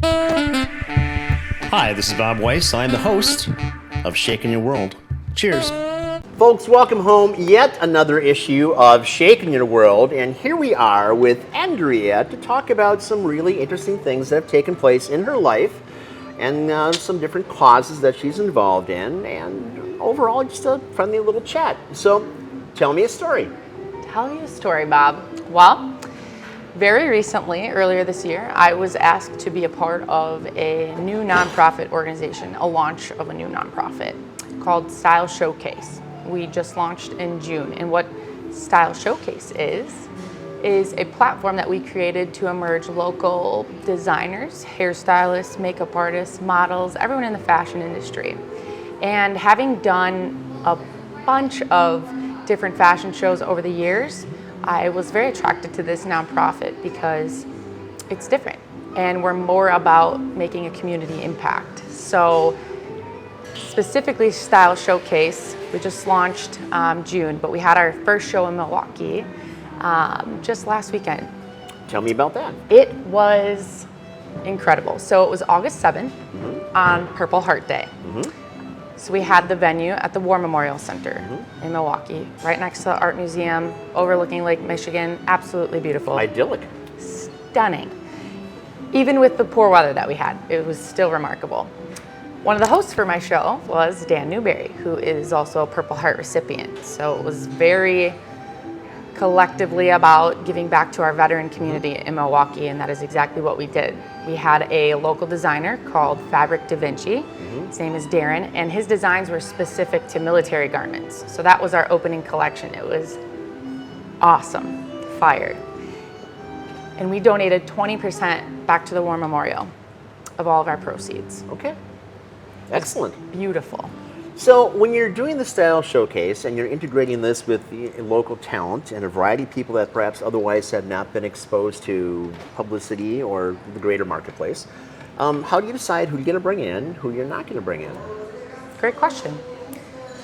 Hi, this is Bob Weiss. I'm the host of Shakin' Your World. Cheers. Folks, welcome home. Yet another issue of Shakin' Your World, and here we are with Andrea to talk about some really interesting things that have taken place in her life and some different causes that she's involved in, and overall just a friendly little chat. So, tell me a story. Tell you a story, Bob. Well, very recently, earlier this year, I was asked to be a part of a new nonprofit organization, a launch of a new nonprofit called Style Showcase. We just launched in June, and what Style Showcase is a platform that we created to emerge local designers, hairstylists, makeup artists, models, everyone in the fashion industry. And having done a bunch of different fashion shows over the years, I was very attracted to this nonprofit because it's different and we're more about making a community impact. So specifically Style Showcase, we just launched June, but we had our first show in Milwaukee just last weekend. Tell me about that. It was incredible. So it was August 7th on Purple Heart Day. So we had the venue at the War Memorial Center in Milwaukee, right next to the Art Museum, overlooking Lake Michigan. Absolutely beautiful. Idyllic. Stunning. Even with the poor weather that we had, it was still remarkable. One of the hosts for my show was Dan Newberry, who is also a Purple Heart recipient. So it was very collectively about giving back to our veteran community in Milwaukee, and that is exactly what we did. We had a local designer called Fabric Da Vinci. His name is Darren, and his designs were specific to military garments. So that was our opening collection. It was awesome, fire. And we donated 20% back to the War Memorial of all of our proceeds. Okay. Excellent. Beautiful. So when you're doing the Style Showcase and you're integrating this with the local talent and a variety of people that perhaps otherwise have not been exposed to publicity or the greater marketplace, how do you decide who you're going to bring in, who you're not going to bring in? Great question.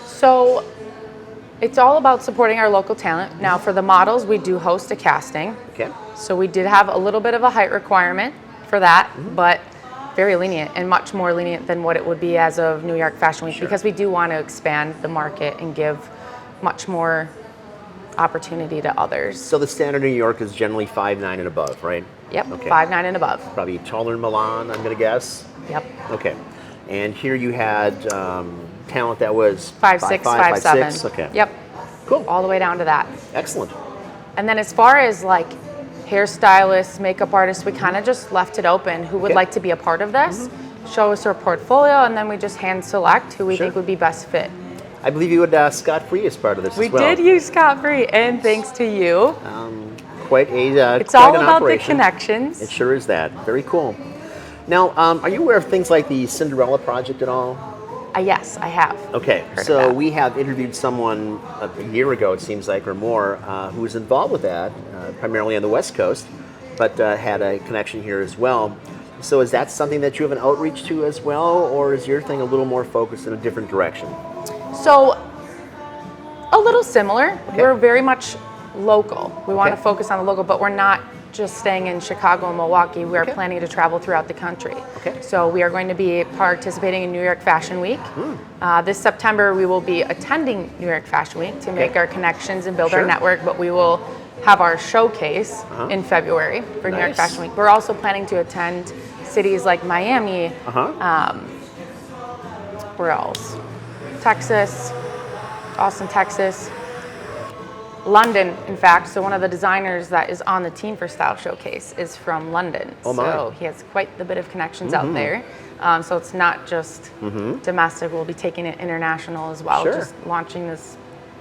So it's all about supporting our local talent. Now for the models, we do host a casting. Okay. So we did have a little bit of a height requirement for that, but very lenient and much more lenient than what it would be as of New York Fashion Week, because we do want to expand the market and give much more opportunity to others. So the standard in New York is generally 5'9" and above, right? Yep, Okay. 5'9" and above. Probably taller in Milan, I'm going to guess. Yep. Okay. And here you had talent that was 5'6", 5'7". 5'6". Okay. Yep. Cool. All the way down to that. Excellent. And then as far as like hairstylists, makeup artists, we kind of just left it open. Who would like to be a part of this? Show us our portfolio, and then we just hand select who we think would be best fit. I believe you would scot-free as part of this We as well. did use scot-free, and thanks to you. Quite a It's quite all an about operation. the connections. It sure is that. Very cool. Now, are you aware of things like the Cinderella Project at all? Yes, I have. Okay, Heard of so that. we have interviewed someone a year ago, it seems like, or more, who was involved with that, primarily on the West Coast, but had a connection here as well. So is that something that you have an outreach to as well, or is your thing a little more focused in a different direction? So, a little similar. Okay. We're very much local. We want to focus on the local, but we're not just staying in Chicago and Milwaukee. We are planning to travel throughout the country. Okay. So we are going to be participating in New York Fashion Week. This September we will be attending New York Fashion Week to make our connections and build our network, but we will have our showcase in February for New York Fashion Week. We're also planning to attend cities like Miami, where else? Texas, Austin, Texas. London, in fact, so one of the designers that is on the team for Style Showcase is from London. Oh my. So he has quite the bit of connections out there. So it's not just domestic, we'll be taking it international as well, just launching this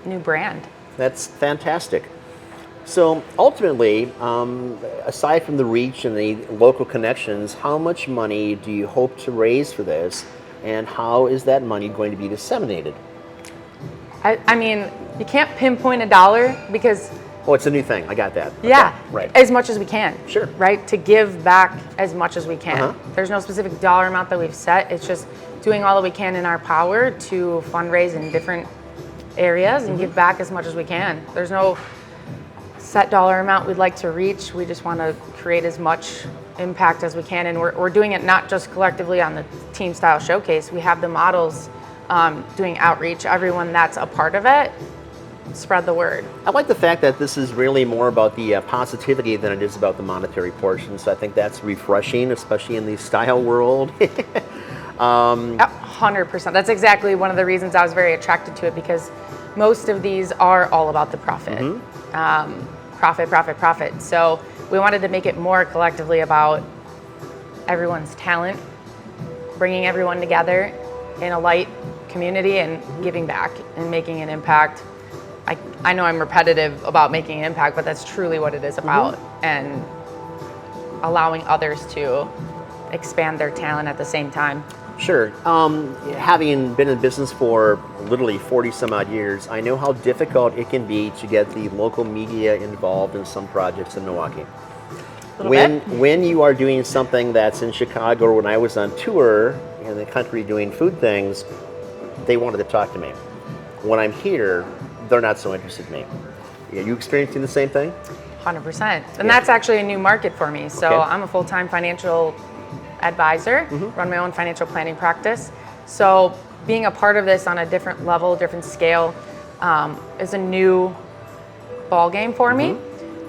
new brand. That's fantastic. So ultimately, aside from the reach and the local connections, how much money do you hope to raise for this, and how is that money going to be disseminated? I mean, you can't pinpoint a dollar because... Oh, it's a new thing. I got that. Yeah, Okay, right. as much as we can. Sure. Right, to give back as much as we can. There's no specific dollar amount that we've set. It's just doing all that we can in our power to fundraise in different areas and give back as much as we can. There's no set dollar amount we'd like to reach. We just want to create as much impact as we can. And we're doing it not just collectively on the team style showcase. We have the models doing outreach. Everyone that's a part of it, spread the word. I like the fact that this is really more about the positivity than it is about the monetary portion. So I think that's refreshing, especially in the style world. 100%. That's exactly one of the reasons I was very attracted to it, because most of these are all about the profit. Profit. So we wanted to make it more collectively about everyone's talent, bringing everyone together in a light community and giving back and making an impact. I know I'm repetitive about making an impact, but that's truly what it is about, and allowing others to expand their talent at the same time. Sure. Having been in business for literally 40 some odd years, I know how difficult it can be to get the local media involved in some projects in Milwaukee. When you are doing something that's in Chicago, or when I was on tour in the country doing food things, they wanted to talk to me. When I'm here, they're not so interested in me. Are you experiencing the same thing? 100%. And that's actually a new market for me. So I'm a full-time financial advisor, run my own financial planning practice. So being a part of this on a different level, different scale, is a new ball game for me.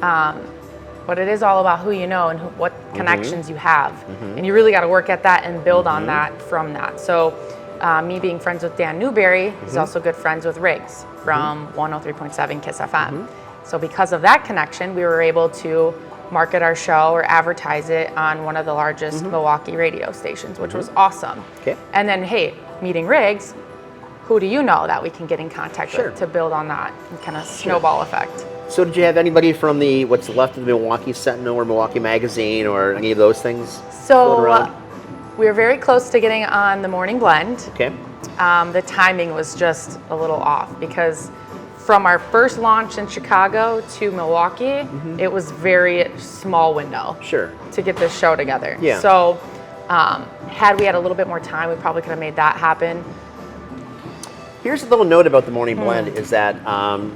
But it is all about who you know and what connections you have. And you really got to work at that and build on that from that. So me being friends with Dan Newberry, he's also good friends with Riggs from 103.7 KISS FM. So because of that connection, we were able to market our show or advertise it on one of the largest Milwaukee radio stations, which was awesome. And then, hey, meeting Riggs, who do you know that we can get in contact with to build on that kind of snowball effect? So did you have anybody from what's left of the Milwaukee Sentinel or Milwaukee Magazine or any of those things? So we were very close to getting on the Morning Blend. The timing was just a little off, because from our first launch in Chicago to Milwaukee, it was very small window to get this show together. So had we had a little bit more time, we probably could have made that happen. Here's a little note about the Morning Blend is that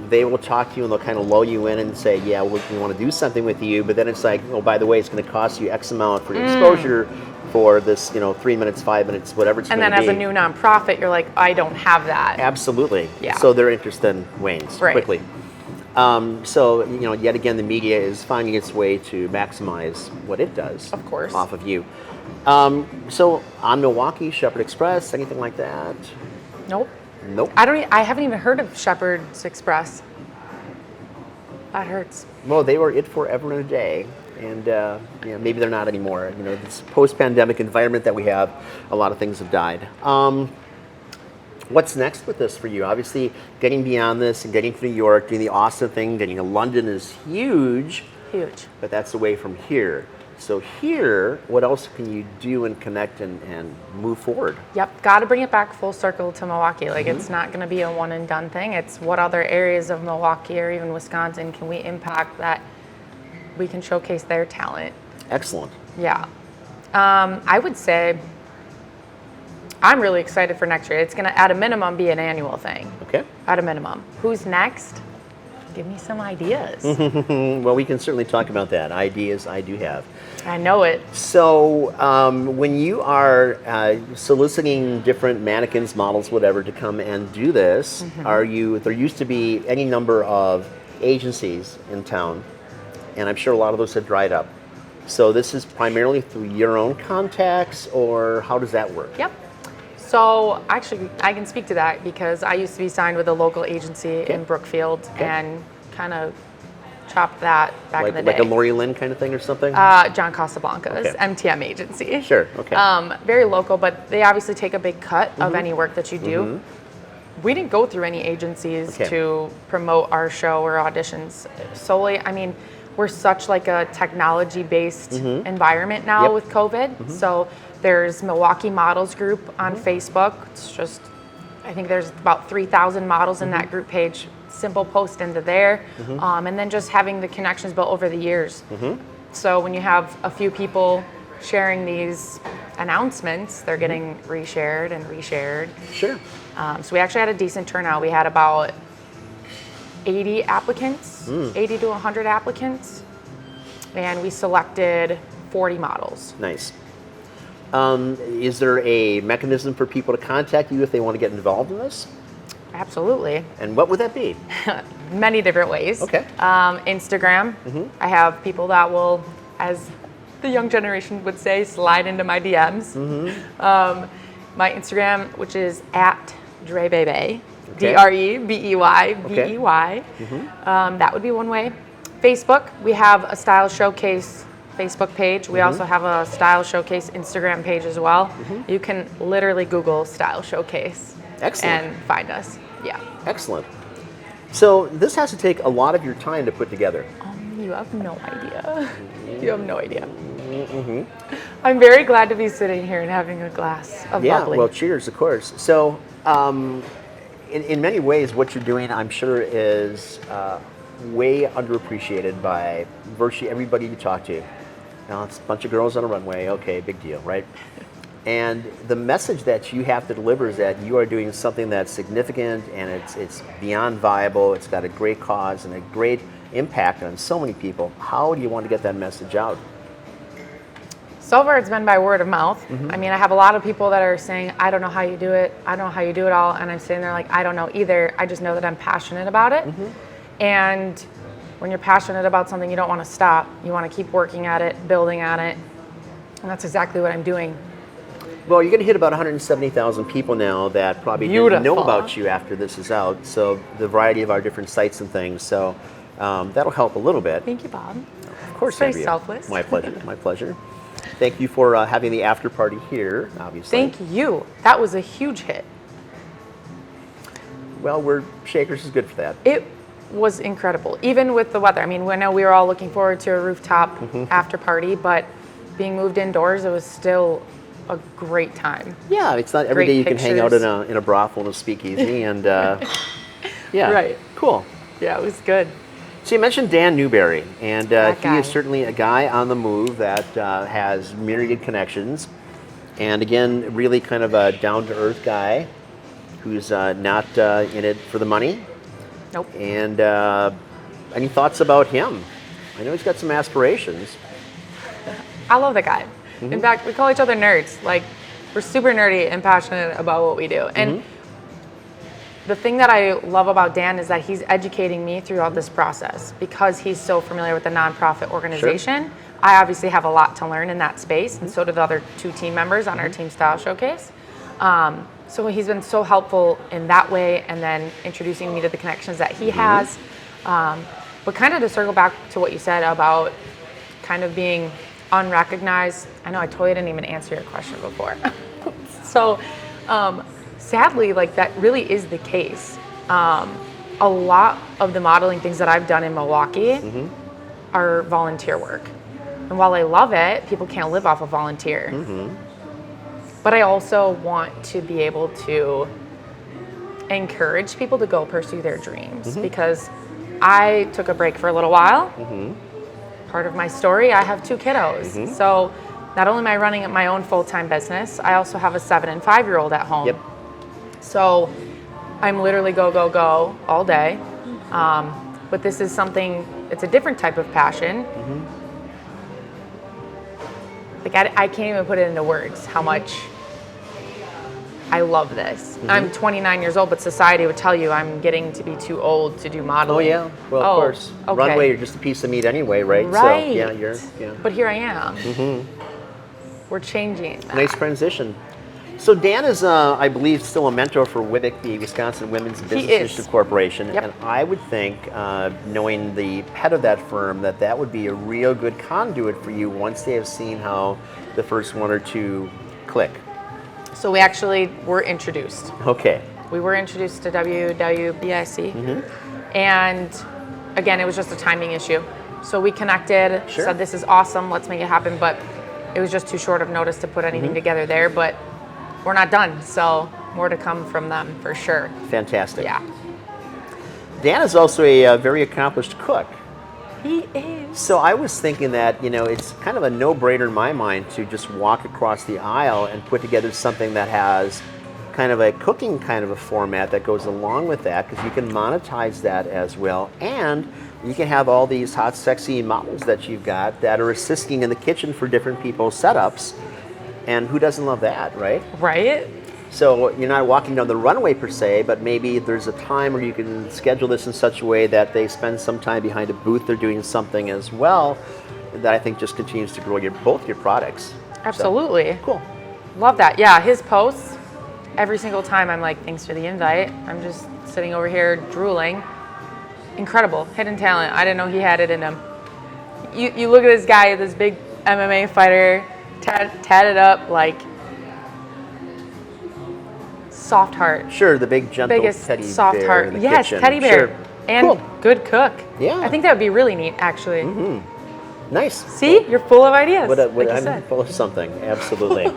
they will talk to you and they'll kind of lull you in and say, yeah, we want to do something with you, but then it's like, oh, by the way, it's going to cost you X amount for your exposure for this, 3 minutes, 5 minutes, whatever it's going to be. And then as a new nonprofit, you're like, I don't have that. Absolutely. So their interest then wanes quickly. So, yet again, the media is finding its way to maximize what it does off of you. So on Milwaukee, Shepherd Express, anything like that? Nope. I haven't even heard of Shepherd's Express. That hurts. Well, they were it forever and a day, and maybe they're not anymore. This post-pandemic environment that we have, a lot of things have died. What's next with this for you? Obviously, getting beyond this and getting to New York, doing the Austin thing, getting to London is huge. But that's away from here. So here, what else can you do and connect and move forward? Got to bring it back full circle to Milwaukee. Like it's not going to be a one and done thing. It's what other areas of Milwaukee or even Wisconsin can we impact that we can showcase their talent. Excellent. I would say I'm really excited for next year. It's going to, at a minimum, be an annual thing. At a minimum. Who's next? Give me some ideas. Well, we can certainly talk about that. Ideas I do have. I know it. So when you are soliciting different mannequins, models, whatever, to come and do this, there used to be any number of agencies in town, and I'm sure a lot of those have dried up. So this is primarily through your own contacts, or how does that work? So actually, I can speak to that because I used to be signed with a local agency in Brookfield and kind of chopped that back in the day. Like a Lori Lynn kind of thing or something? John Casablanca's MTM agency. Very local, but they obviously take a big cut of any work that you do. We didn't go through any agencies to promote our show or auditions solely. I mean, we're such like a technology-based environment now with COVID. So there's Milwaukee Models Group on Facebook. It's just, I think there's about 3,000 models in that group page. Simple post into there. And then just having the connections built over the years. So when you have a few people sharing these announcements, they're getting reshared and reshared. So we actually had a decent turnout. We had about 80 applicants, 80 to 100 applicants. And we selected 40 models. Nice. Is there a mechanism for people to contact you if they want to get involved in this? Absolutely. And what would that be? Many different ways. Okay. Instagram. I have people that will, as the young generation would say, slide into my DMs. My Instagram, which is at Drebebe, Okay. Drebey. That would be one way. Facebook, we have a Style Showcase Facebook page. We also have a Style Showcase Instagram page as well. You can literally Google Style Showcase. Excellent. And find us. Yeah. Excellent. So this has to take a lot of your time to put together. You have no idea. You have no idea. I'm very glad to be sitting here and having a glass of bubbly. Well, cheers, of course. So, in many ways, what you're doing, I'm sure, is way underappreciated by virtually everybody you talk to. Now, it's a bunch of girls on a runway. Okay, big deal, right? And the message that you have to deliver is that you are doing something that's significant and it's beyond viable. It's got a great cause and a great impact on so many people. How do you want to get that message out? So far, it's been by word of mouth. I mean, I have a lot of people that are saying, I don't know how you do it. I don't know how you do it all. And I'm sitting there like, I don't know either. I just know that I'm passionate about it. And when you're passionate about something, you don't want to stop. You want to keep working at it, building at it. And that's exactly what I'm doing. Well, you're going to hit about 170,000 people now that probably didn't know about you after this is out. So the variety of our different sites and things. So that'll help a little bit. Thank you, Bob. Of course, Very Andrea. selfless. My pleasure. My pleasure. Thank you for having the after party here, obviously. Thank you. That was a huge hit. Well, Shakers is good for that. It was incredible, even with the weather. I mean, we know we were all looking forward to a rooftop after party, but being moved indoors, it was still a great time. Yeah, it's not every Great day you can hang out in pictures. a brothel and a speakeasy, and yeah, Right. cool. Yeah, it was good. So you mentioned Dan Newberry, and That he guy. is certainly a guy on the move that has myriad connections, and again, really kind of a down-to-earth guy who's not in it for the money. Nope. And any thoughts about him? I know he's got some aspirations. I love the guy. In fact, we call each other nerds. Like, we're super nerdy and passionate about what we do. And the thing that I love about Dan is that he's educating me throughout this process because he's so familiar with the nonprofit organization. I obviously have a lot to learn in that space, and so do the other two team members on our Team Style Showcase. So he's been so helpful in that way, and then introducing me to the connections that he has. But kind of to circle back to what you said about kind of being unrecognized. I know I totally didn't even answer your question before. So sadly, like that really is the case. A lot of the modeling things that I've done in Milwaukee are volunteer work. And while I love it, people can't live off of volunteer. But I also want to be able to encourage people to go pursue their dreams because I took a break for a little while. Part of my story, I have two kiddos. So not only am I running my own full-time business, I also have a 7 and 5-year-old at home. So I'm literally go, go, go all day. But this is something, it's a different type of passion. Like I can't even put it into words how much I love this. I'm 29 years old, but society would tell you I'm getting to be too old to do modeling. Oh yeah, well of course. Okay. Runway, you're just a piece of meat anyway, right? Right. So yeah, But here I am. We're changing that. Nice transition. So Dan is, I believe, still a mentor for WIBIC, the Wisconsin Women's Business is. Initiative Corporation, Yep. and I would think, knowing the head of that firm, that would be a real good conduit for you once they have seen how the first one or two click. So we actually were introduced. Okay. We were introduced to WWBIC. And again, it was just a timing issue. So we connected, Sure. said this is awesome, let's make it happen. But it was just too short of notice to put anything together there. But we're not done. So more to come from them for sure. Fantastic. Yeah. Dan is also a very accomplished cook. He is. So I was thinking that, it's kind of a no-brainer in my mind to just walk across the aisle and put together something that has kind of a cooking kind of a format that goes along with that, because you can monetize that as well. And You can have all these hot, sexy models that you've got that are assisting in the kitchen for different people's setups. And who doesn't love that, right? Right? So you're not walking down the runway per se, but maybe there's a time where you can schedule this in such a way that they spend some time behind a booth. They're doing something as well that I think just continues to grow both your products. Absolutely. So, cool. Love that. Yeah, his posts, every single time I'm like, thanks for the invite. I'm just sitting over here drooling. Incredible. Hidden talent. I didn't know he had it in him. You look at this guy, this big MMA fighter, tatted up, like, soft heart. Sure, the big gentle Biggest teddy soft bear heart. in the Yes, kitchen. teddy bear. Sure. And Cool. good cook. Yeah. I think that would be really neat, actually. Nice. See, you're full of ideas. Like you I'm said. Full of something. Absolutely.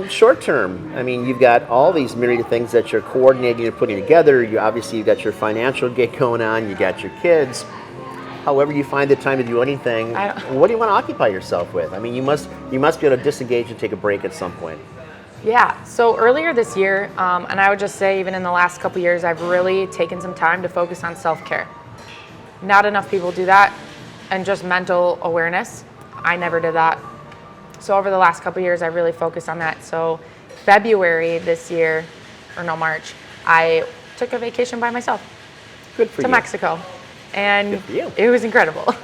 Short term, I mean, you've got all these myriad of things that you're coordinating and putting together. You've got your financial gig going on. You got your kids. However, you find the time to do anything. What do you want to occupy yourself with? I mean, you must be able to disengage and take a break at some point. Yeah. So earlier this year, and I would just say even in the last couple years, I've really taken some time to focus on self-care. Not enough people do that, and just mental awareness. I never did that. So over the last couple years, I really focused on that. So February this year, or no, March, I took a vacation by myself. Good for you. To Mexico. And Good for you. it was incredible.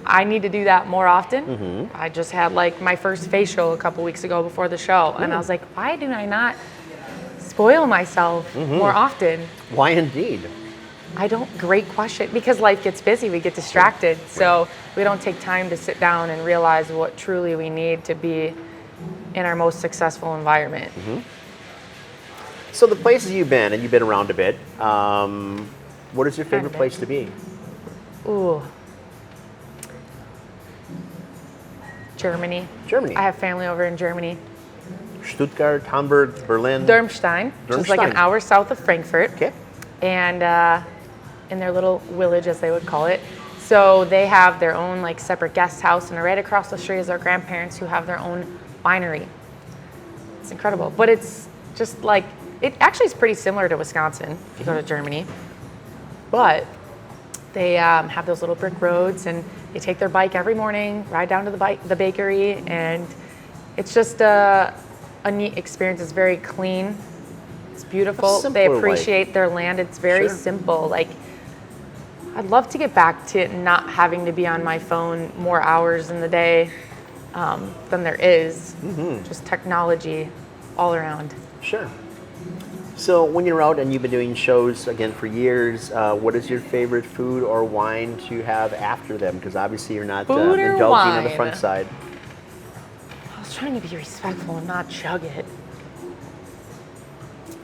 I need to do that more often. I just had like my first facial a couple weeks ago before the show. And I was like, why do I not spoil myself more often? Why indeed? Great question. Because life gets busy, we get distracted. So we don't take time to sit down and realize what truly we need to be in our most successful environment. So the places you've been, and you've been around a bit, what is your favorite place to be? Ooh. Germany. Germany. I have family over in Germany. Stuttgart, Hamburg, Berlin. Darmstadt, which is like an hour south of Frankfurt. Okay. And in their little village, as they would call it. So they have their own like separate guest house, and right across the street is their grandparents who have their own winery. It's incredible. But it's just like, it actually is pretty similar to Wisconsin if you go to Germany. But they have those little brick roads, and they take their bike every morning, ride down to the bakery, and it's just a neat experience. It's very clean. It's beautiful. They appreciate their land. It's very simple. Like, I'd love to get back to not having to be on my phone more hours in the day than there is. Just technology all around. Sure. So when you're out and you've been doing shows again for years, what is your favorite food or wine to have after them? Because obviously you're not indulging on the front side. I was trying to be respectful and not chug it.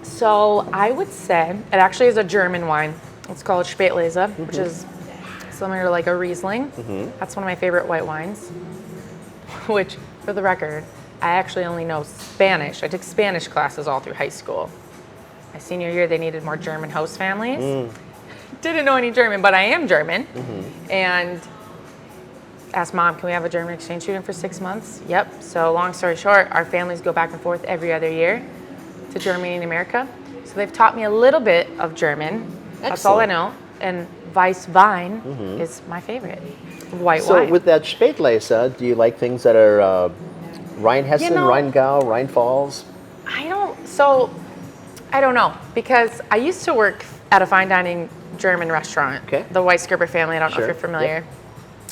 So I would say it actually is a German wine. It's called Spätlese, which is similar to like a Riesling. That's one of my favorite white wines. Which, for the record, I actually only know Spanish. I took Spanish classes all through high school. My senior year, they needed more German host families. Didn't know any German, but I am German. And asked Mom, can we have a German exchange student for 6 months? Yep. So long story short, our families go back and forth every other year to Germany and America. So they've taught me a little bit of German. That's all I know. And Weiss wine is my favorite. White wine. So with that Spätlese, do you like things that are Rheinhessen, Rheingau, Rheinfalls? I don't know, because I used to work at a fine dining German restaurant, the Weisgerber family. I don't know if you're familiar.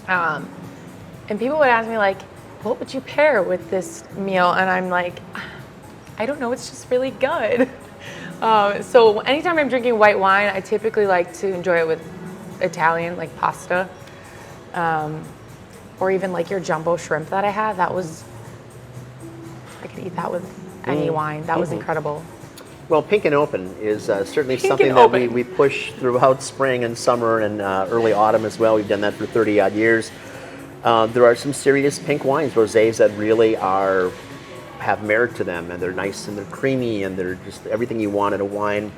And people would ask me, like, what would you pair with this meal? And I'm like, I don't know, it's just really good. So anytime I'm drinking white wine, I typically like to enjoy it with Italian, like pasta, or even like your jumbo shrimp that I had. I could eat that with any wine. That was incredible. Well, Pink and Open is certainly something that we push throughout spring and summer and early autumn as well. We've done that for 30 odd years. There are some serious pink wines, rosés that really have merit to them, and they're nice and they're creamy and they're just everything you want in a wine.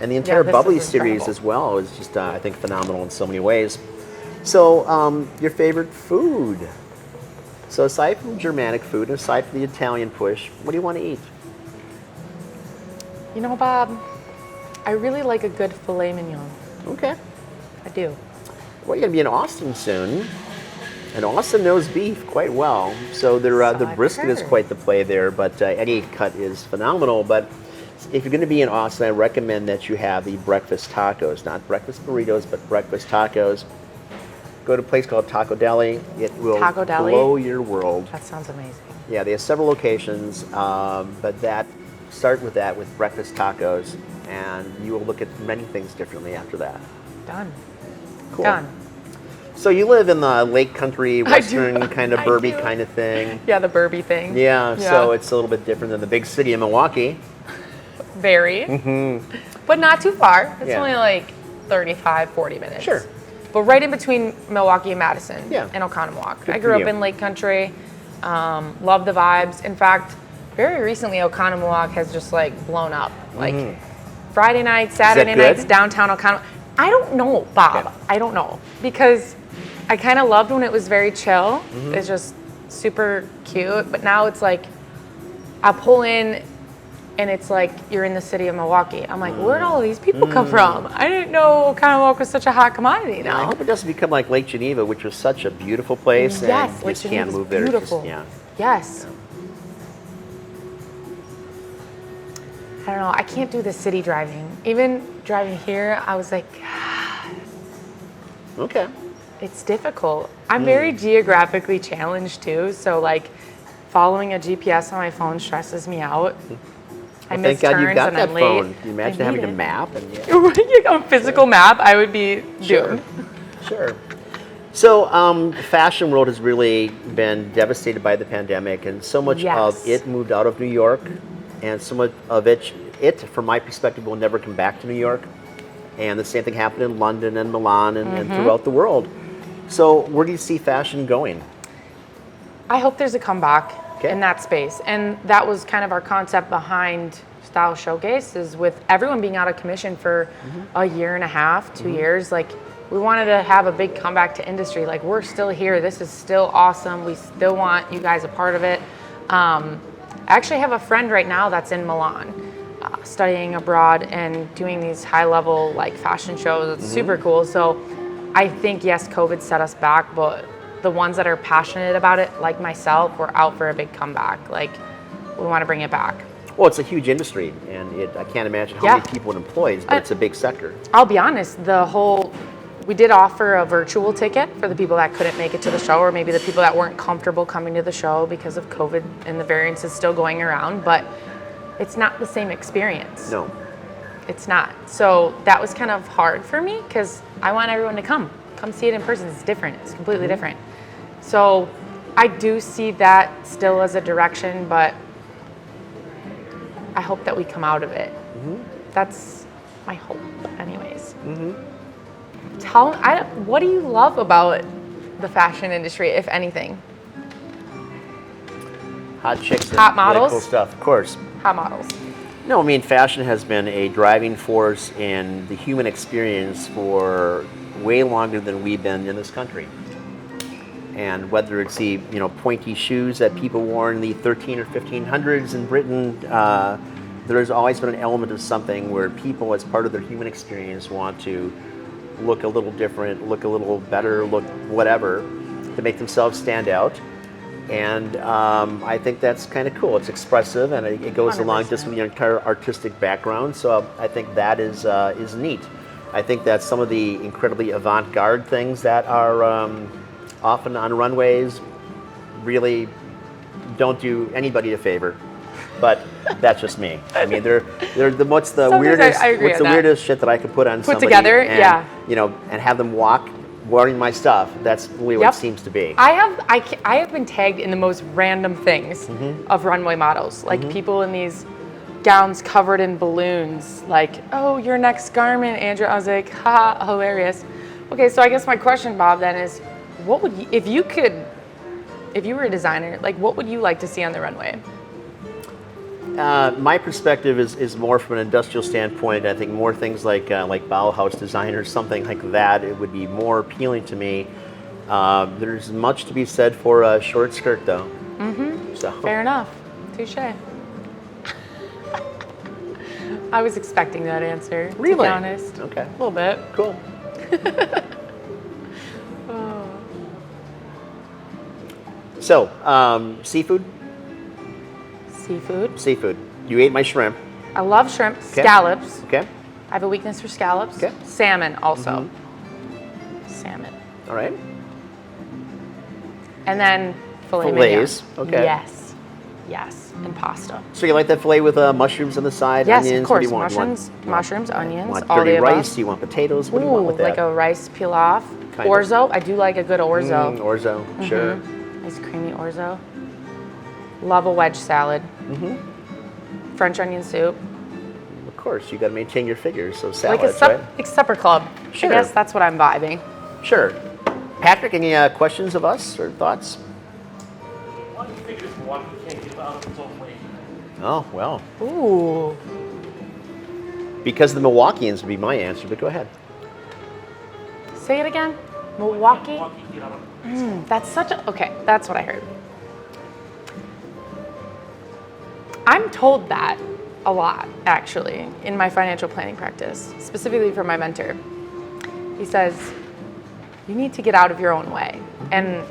And the entire bubbly series as well is just, I think, phenomenal in so many ways. So, your favorite food? So aside from Germanic food, aside from the Italian push, what do you want to eat? You know, Bob, I really like a good filet mignon. Okay. I do. Well, you're going to be in Austin soon. And Austin knows beef quite well. So their I've brisket is heard. quite the play there, but any cut is phenomenal. But if you're going to be in Austin, I recommend that you have the breakfast tacos, not breakfast burritos, but breakfast tacos. Go to a place called Taco Deli. It will Taco Deli? blow your world. That sounds amazing. Yeah, they have several locations, but start with that, with breakfast tacos, and you will look at many things differently after that. Done. Cool. Done. So you live in the lake country, I do. western kind of I burby do. kind of thing. Yeah, the Burby thing. Yeah, so it's a little bit different than the big city of Milwaukee. Very. But not too far. It's Yeah. only like 35, 40 minutes. Sure. But right in between Milwaukee and Madison Yeah. and Oconomowoc. Good I for grew up you. in Lake Country. Love the vibes. In fact, very recently Oconomowoc has just like blown up. Like Friday nights, Saturday good? nights, downtown Oconomowoc. I don't know, Bob. Okay. I don't know. Because I kind of loved when it was very chill. It's just super cute. But now it's like, I pull in and it's like you're in the city of Milwaukee. I'm like, where'd all of these people come from? I didn't know Oconomowoc was such a hot commodity I now. hope it doesn't become like Lake Geneva, which was such a beautiful place, Yes, and you Lake just can't Geneva's move there. It's beautiful. Just, yeah. Yes. I don't know. I can't do the city driving. Even driving here, I was like, Okay. it's difficult. I'm very geographically challenged too. So like following a GPS on my phone stresses me out. I Well, miss thank God turns you've got and that I'm late. phone. Can you imagine I having need to it. map? And A physical map, I would be Sure. doomed. Sure. So, the fashion world has really been devastated by the pandemic, and so much Yes. of it moved out of New York, and so much of it, from my perspective, will never come back to New York. And the same thing happened in London and Milan and throughout the world. So, where do you see fashion going? I hope there's a comeback Okay. in that space. And that was kind of our concept behind Style Showcase, is with everyone being out of commission for a year and a half, 2 years, like we wanted to have a big comeback to industry. Like, we're still here. This is still awesome. We still want you guys a part of it. I actually have a friend right now that's in Milan, studying abroad and doing these high level like fashion shows. It's super cool. So I think, yes, COVID set us back, but the ones that are passionate about it, like myself, we're out for a big comeback. Like, we want to bring it back. Well, it's a huge industry, and I can't imagine how many people it employs, but it's a big sector. I'll be honest, we did offer a virtual ticket for the people that couldn't make it to the show, or maybe the people that weren't comfortable coming to the show because of COVID and the variants is still going around, but it's not the same experience. No. It's not. So that was kind of hard for me because I want everyone to come see it in person. It's different. It's completely different. So I do see that still as a direction, but I hope that we come out of it. That's my hope, anyways. What do you love about the fashion industry, if anything? Hot chicks and Hot really models? cool stuff, of course. Hot models. No, I mean, fashion has been a driving force in the human experience for way longer than we've been in this country. And whether it's the pointy shoes that people wore in the 13 or 1500s in Britain, there has always been an element of something where people, as part of their human experience, want to look a little different, look a little better, look whatever, to make themselves stand out. And I think that's kind of cool. It's expressive, and it goes along just with your entire artistic background. So I think that is neat. I think that some of the incredibly avant-garde things that are often on runways really don't do anybody a favor. But that's just me. I mean, they're what's the Sometimes weirdest I agree what's on the that. weirdest shit that I could put on somebody together, and, yeah. And have them walk wearing my stuff. That's really what Yep. it seems to be. I have been tagged in the most random things of runway models, like people in these gowns covered in balloons, like, oh, your next garment, Andrea. I was like, ha, hilarious. Okay, so I guess my question, Bob, then is, what would you, if you were a designer, like, what would you like to see on the runway? My perspective is more from an industrial standpoint. I think more things like Bauhaus design or something like that. It would be more appealing to me. There's much to be said for a short skirt, though. So. Fair enough. Touche. I was expecting that answer, to Really? be honest. Okay. A little bit. Cool. So, seafood? Seafood. Seafood. You ate my shrimp. I love shrimp. Scallops. Okay. I have a weakness for scallops. Okay. Salmon also. Salmon. All right. And then filet Fillets. mignon. Okay. Yes. Yes. And pasta. So you like that fillet with mushrooms on the side? Yes, onions? of course. What do you want? Mushrooms, onions, Want all dirty the rice? above. Do you want potatoes? What do you want with that? Like a rice pilaf. Kind of. Orzo. I do like a good orzo. Orzo, sure. Nice creamy orzo. Love a wedge salad. French onion soup. Of course, you got to maintain your figures, so Like salads, a right? like supper club. Sure. I guess that's what I'm vibing. Sure. Patrick, any questions of us or thoughts? Why do you think this Milwaukee can't give out its own way? Oh, well, Ooh. because the Milwaukeeans would be my answer, but go ahead. Say it again. Milwaukee. Milwaukee get out of That's such a okay. That's what I heard. I'm told that a lot, actually, in my financial planning practice, specifically from my mentor. He says, you need to get out of your own way. And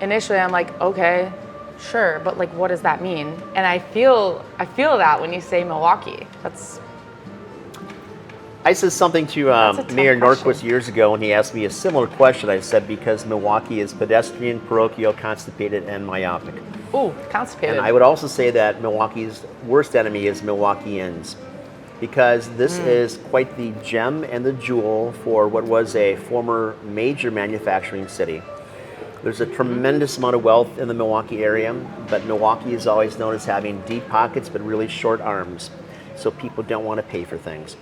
initially I'm like, okay, sure, but like, what does that mean? And I feel that when you say Milwaukee. I said something to That's a tough Mayor Norquist question. years ago, and he asked me a similar question. I said, because Milwaukee is pedestrian, parochial, constipated, and myopic. Ooh, constipated. And I would also say that Milwaukee's worst enemy is Milwaukeeans, because this is quite the gem and the jewel for what was a former major manufacturing city. There's a tremendous amount of wealth in the Milwaukee area, but Milwaukee is always known as having deep pockets but really short arms, so people don't want to pay for things.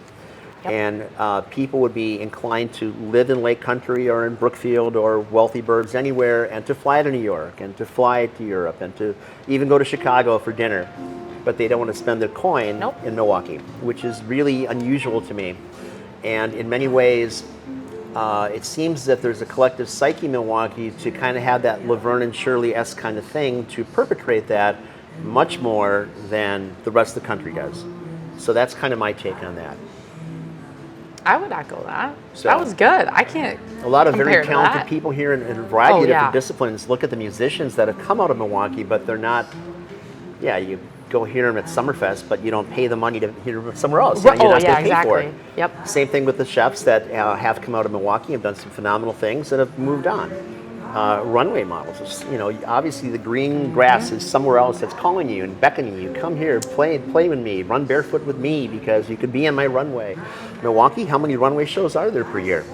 Yep. And people would be inclined to live in Lake Country or in Brookfield or wealthy burbs anywhere, and to fly to New York and to fly to Europe and to even go to Chicago for dinner. But they don't want to spend their coin Nope. in Milwaukee, which is really unusual to me. And in many ways, it seems that there's a collective psyche in Milwaukee to kind of have that Laverne and Shirley-esque kind of thing, to perpetrate that much more than the rest of the country does. So that's kind of my take on that. I would echo that. So- That was good. I can't. A lot of compare very to talented that. people here in a variety Oh, of different yeah. disciplines. Look at the musicians that have come out of Milwaukee, but they're not, you go hear them at Summerfest, but you don't pay the money to hear them somewhere else. You're Oh, not yeah, going to pay for it. exactly. Yep. Same thing with the chefs that have come out of Milwaukee, have done some phenomenal things, and have moved on. Runway models, obviously the green grass is somewhere else that's calling you and beckoning you. Come here, play with me, run barefoot with me, because you could be on my runway. Milwaukee, how many runway shows are there per year?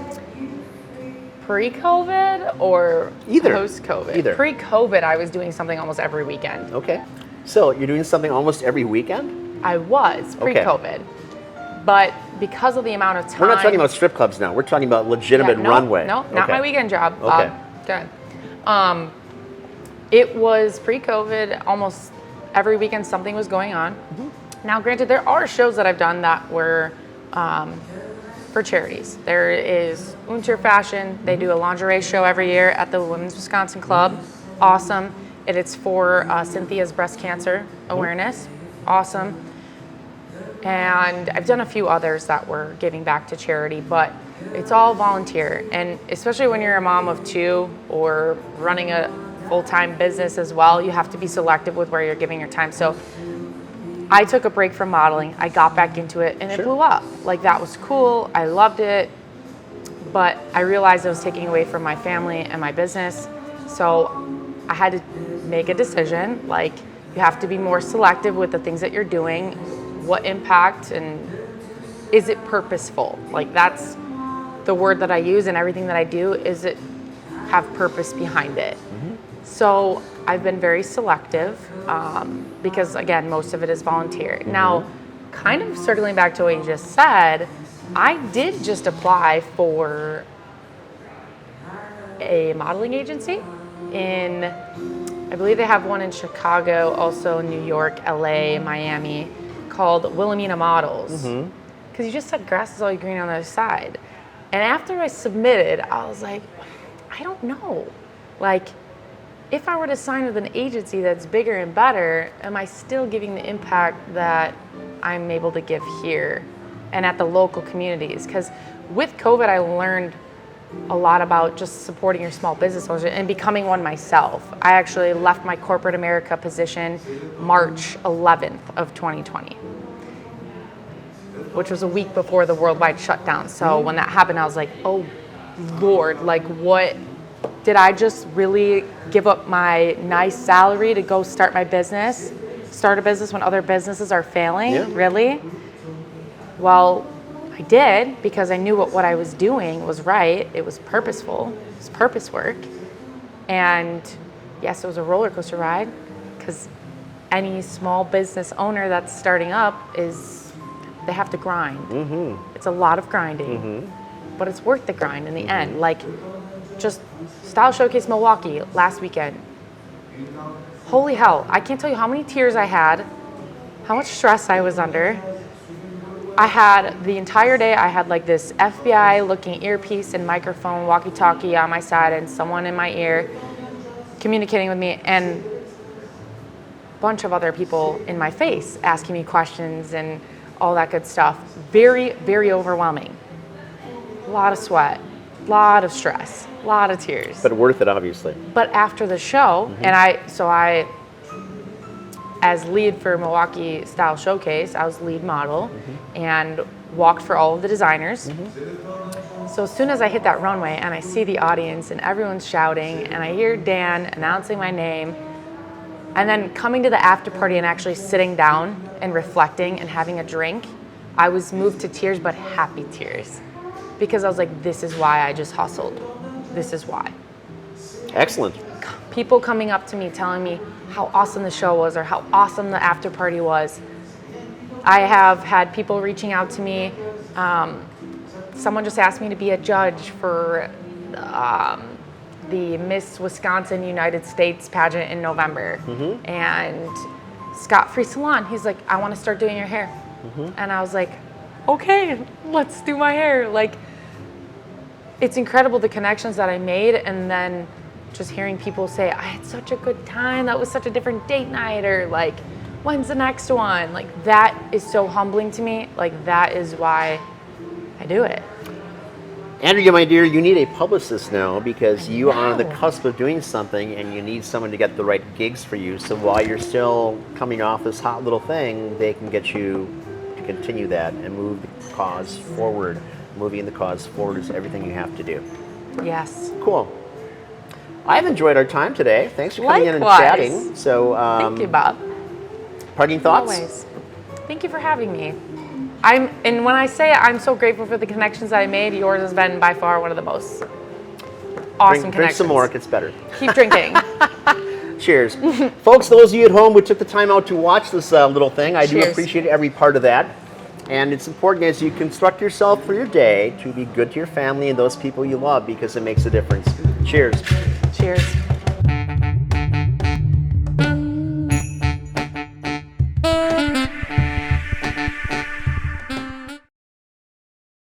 Pre-COVID or Either. post-COVID? Either. Pre-COVID, I was doing something almost every weekend. Okay, so you're doing something almost every weekend? I was pre-COVID, but because of the amount of time. We're not talking about strip clubs now. We're talking about legitimate no, runway. No, not Okay. my weekend job. Okay. Good. It was pre-COVID. Almost every weekend something was going on. Now, granted, there are shows that I've done that were for charities. There is Unter Fashion. They do a lingerie show every year at the Women's Wisconsin Club. Awesome. It's for Cynthia's breast cancer awareness. Awesome. And I've done a few others that were giving back to charity, but it's all volunteer. And especially when you're a mom of two or running a full-time business as well, you have to be selective with where you're giving your time. So I took a break from modeling. I got back into it, and it blew up. Like, that was cool. I loved it. But I realized I was taking away from my family and my business. So I had to make a decision. Like, you have to be more selective with the things that you're doing. What impact, and is it purposeful? Like, that's the word that I use, and everything that I do, is it have purpose behind it? So I've been very selective because, again, most of it is volunteer. Now, kind of circling back to what you just said, I did just apply for a modeling agency I believe they have one in Chicago, also New York, LA, Miami, called Wilhelmina Models. Because you just said grass is always green on the other side. And after I submitted, I was like, I don't know. Like, if I were to sign with an agency that's bigger and better, am I still giving the impact that I'm able to give here and at the local communities? Because with COVID, I learned a lot about just supporting your small business owners and becoming one myself. I actually left my corporate America position March 11th of 2020, which was a week before the worldwide shutdown. So when that happened, I was like, oh Lord, like what, did I just really give up my nice salary to go start a business when other businesses are failing? Yeah. Really? Well, I did, because I knew what I was doing was right. It was purposeful. It was purpose work. And yes, it was a roller coaster ride, because any small business owner that's starting up they have to grind. Mm-hmm. It's a lot of grinding, but it's worth the grind in the end. Like, just Style Showcase Milwaukee last weekend. Holy hell, I can't tell you how many tears I had, how much stress I was under. I had the entire day, I had like this FBI looking earpiece and microphone, walkie-talkie on my side, and someone in my ear communicating with me, and a bunch of other people in my face asking me questions and all that good stuff. Very, very overwhelming. A lot of sweat, a lot of stress, a lot of tears. But worth it, obviously. But after the show, and I, as lead for Milwaukee Style Showcase, I was lead model and walked for all of the designers. So as soon as I hit that runway and I see the audience and everyone's shouting and I hear Dan announcing my name, and then coming to the after party and actually sitting down and reflecting and having a drink, I was moved to tears, but happy tears. Because I was like, this is why I just hustled. This is why. Excellent. People coming up to me telling me how awesome the show was or how awesome the after party was. I have had people reaching out to me. Someone just asked me to be a judge for the Miss Wisconsin United States pageant in November. And Scott Free Salon, he's like, I want to start doing your hair. And I was like, okay, let's do my hair. Like, it's incredible the connections that I made, and then just hearing people say, I had such a good time, that was such a different date night, or like, when's the next one? Like, that is so humbling to me. Like, that is why I do it. Andrea, my dear, you need a publicist now, because you are on the cusp of doing something and you need someone to get the right gigs for you. So while you're still coming off this hot little thing, they can get you to continue that and move the cause forward. Moving the cause forward is everything you have to do. Yes. Cool. I've enjoyed our time today. Thanks for coming in and Likewise. chatting. So, Thank you, Bob. parting thoughts? Always. Thank you for having me. And when I say I'm so grateful for the connections that I made, yours has been by far one of the most awesome connections. Drink some more, it gets better. Keep drinking. Cheers. Folks, those of you at home who took the time out to watch this little thing, I do Cheers. appreciate every part of that. And it's important as you construct yourself for your day to be good to your family and those people you love, because it makes a difference. Cheers. Cheers.